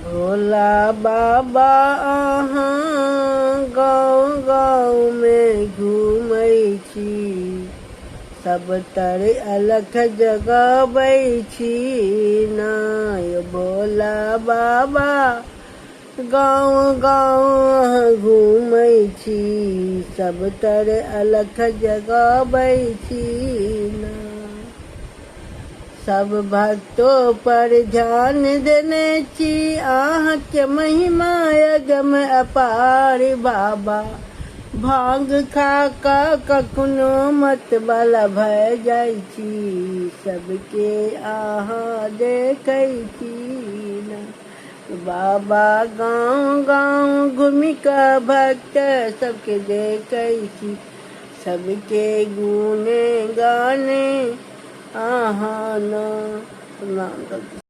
भोला बाबा अहाँ गाँव गाँव में घूमै छी, सब तर अलख जगाबै छी ना। भोला बाबा गाँव गाँव घूमै छी, सब तर अलख जगाबै छी ना। सब भक्तों पर ध्यान देने छी, अहाँके महिमा अगम अपार बाबा। भांग खा कऽ कखनो मतवाला भऽ जाइ छी, सबके अहाँ देखै छी ना। बाबा गाँव गाँव घूमि कऽ भक्त सबके देखै छी, सबके गुने गाने अहाँ ना।